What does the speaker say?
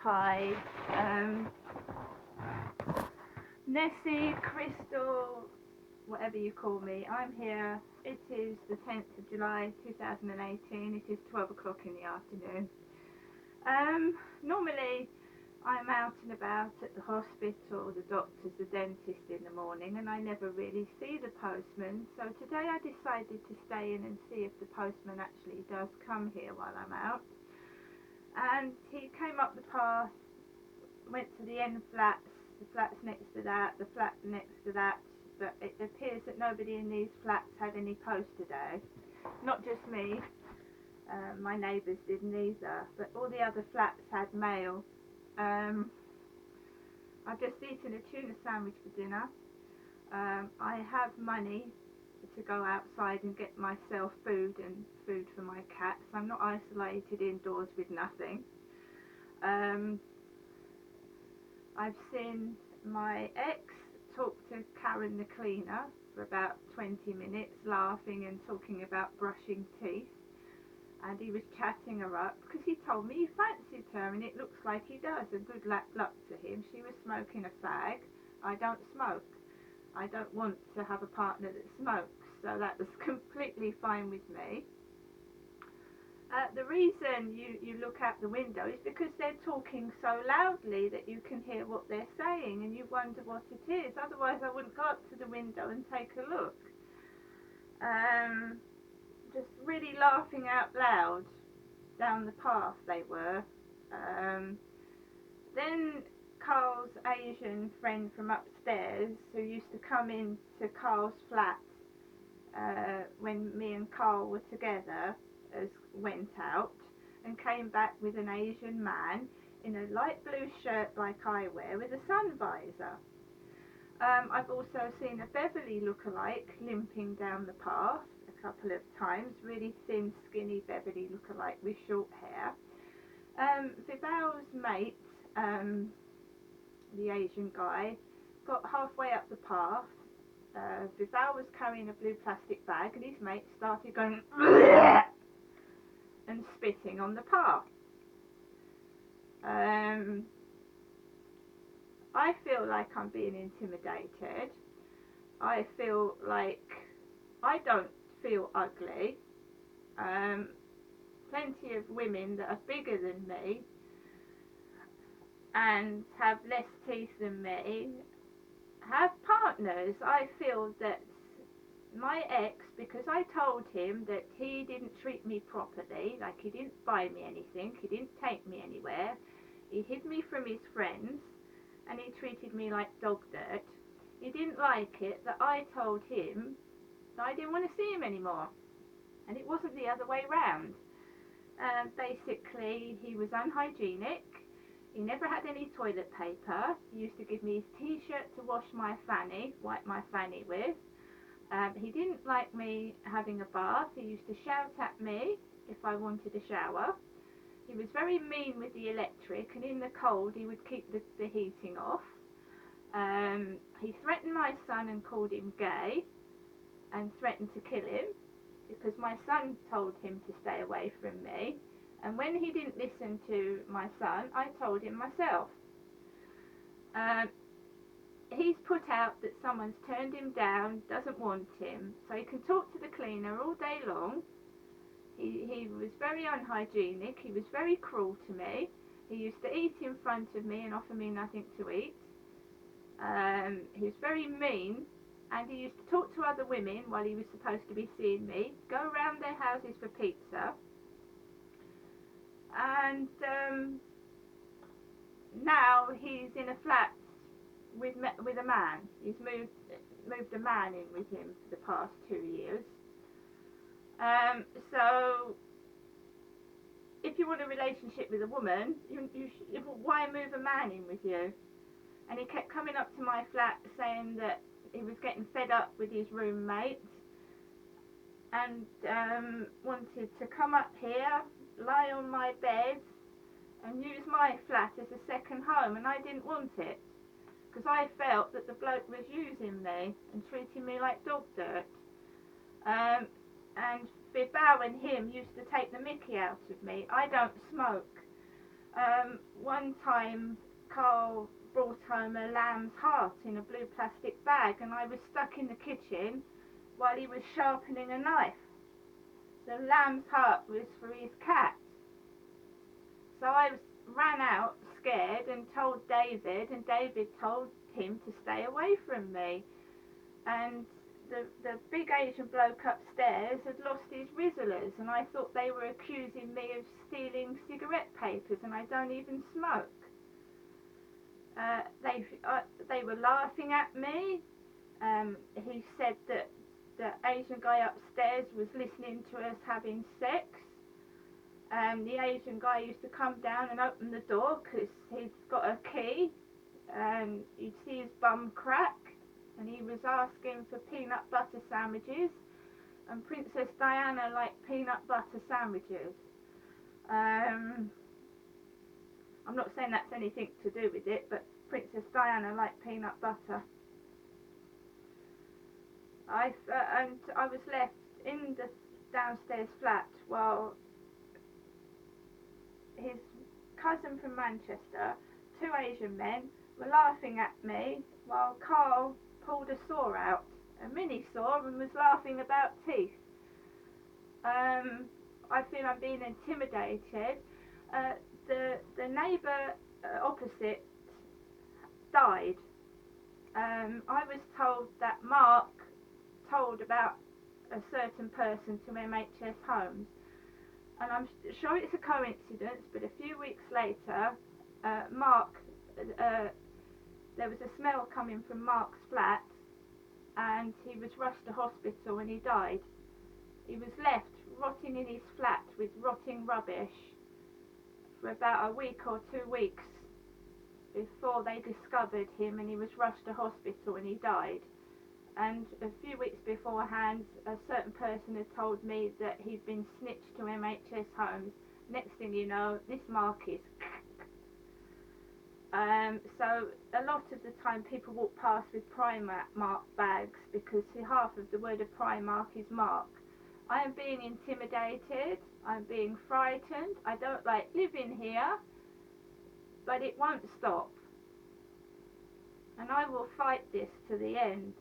Hi, um, Nessie, Crystal, whatever you call me. I'm here. It is the 10th of July 2018. It is 12 o'clock in the afternoon. Normally I'm out and about at the hospital, the doctors, the dentist in the morning, and I never really see the postman. So today I decided to stay in and see if the postman actually does come here while I'm out. And he came up the path, went to the end flats, the flats next to that, the flat next to that, but it appears that nobody in these flats had any post today. Not just me, my neighbours didn't either, but all the other flats had mail. I've just eaten a tuna sandwich for dinner. I have money to go outside and get myself food and food for my cats. I'm not isolated indoors with nothing. I've seen my ex talk to Karen the cleaner for about 20 minutes, laughing and talking about brushing teeth. And he was chatting her up because he told me he fancied her, and it looks like he does, and good luck to him. She was smoking a fag. I don't smoke. I don't want to have a partner that smokes, so that was completely fine with me. The reason you look out the window is because they're talking so loudly that you can hear what they're saying, and you wonder what it is. Otherwise I wouldn't go up to the window and take a look. Just really laughing out loud down the path they were. Then Carl's Asian friend from upstairs, who used to come into Carl's flat when me and Carl were together, went out and came back with an Asian man in a light blue shirt like I wear with a sun visor. I've also seen a Beverly lookalike limping down the path a couple of times, really thin, skinny Beverly lookalike with short hair. Vival's mate, the Asian guy, got halfway up the path. Vival was carrying a blue plastic bag, and his mate started going and spitting on the path. I feel like I'm being intimidated. I feel like I don't feel ugly. Plenty of women that are bigger than me and have less teeth than me have partners. I feel that my ex, because I told him that he didn't treat me properly, like he didn't buy me anything, he didn't take me anywhere, he hid me from his friends, and he treated me like dog dirt. He didn't like it that I told him that I didn't want to see him anymore, and it wasn't the other way round. Basically, he was unhygienic. He never had any toilet paper. He used to give me his t-shirt to wash my fanny, wipe my fanny with. He didn't like me having a bath. He used to shout at me if I wanted a shower. He was very mean with the electric, and in the cold he would keep the heating off. He threatened my son and called him gay and threatened to kill him because my son told him to stay away from me. And when he didn't listen to my son, I told him myself. He's put out that someone's turned him down, doesn't want him, so he can talk to the cleaner all day long. He was very unhygienic. He was very cruel to me. He used to eat in front of me and offer me nothing to eat. He was very mean, and he used to talk to other women while he was supposed to be seeing me, go around their houses for pizza. And now he's in a flat with a man. He's moved a man in with him for the past 2 years. So if you want a relationship with a woman, why move a man in with you? And he kept coming up to my flat saying that he was getting fed up with his roommate and wanted to come up here, lie on my bed and use my flat as a second home, and I didn't want it because I felt that the bloke was using me and treating me like dog dirt. And Bibao and him used to take the mickey out of me. I don't smoke. One time Carl brought home a lamb's heart in a blue plastic bag, and I was stuck in the kitchen while he was sharpening a knife. The lamb's heart was for his cat. So ran out scared and told David, and David told him to stay away from me. And the big Asian bloke upstairs had lost his Rizzlers, and I thought they were accusing me of stealing cigarette papers, and I don't even smoke. They were laughing at me. He said that the Asian guy upstairs was listening to us having sex. The Asian guy used to come down and open the door because he'd got a key, and you'd see his bum crack, and he was asking for peanut butter sandwiches, and Princess Diana liked peanut butter sandwiches. I'm not saying that's anything to do with it, but Princess Diana liked peanut butter. And I was left in the downstairs flat while his cousin from Manchester, two Asian men, were laughing at me while Carl pulled a saw out, a mini saw, and was laughing about teeth. I feel I'm being intimidated. The neighbour opposite died. I was told that Mark told about a certain person to MHS Homes, and I'm sure it's a coincidence, but a few weeks later, Mark, there was a smell coming from Mark's flat, and he was rushed to hospital and he died. He was left rotting in his flat with rotting rubbish for about a week or 2 weeks before they discovered him, and he was rushed to hospital and he died. And a few weeks beforehand, a certain person had told me that he'd been snitched to MHS Homes. Next thing you know, this Mark is so a lot of the time people walk past with Primark bags because half of the word of Primark is Mark. I am being intimidated, I'm being frightened, I don't like living here, but it won't stop. And I will fight this to the end.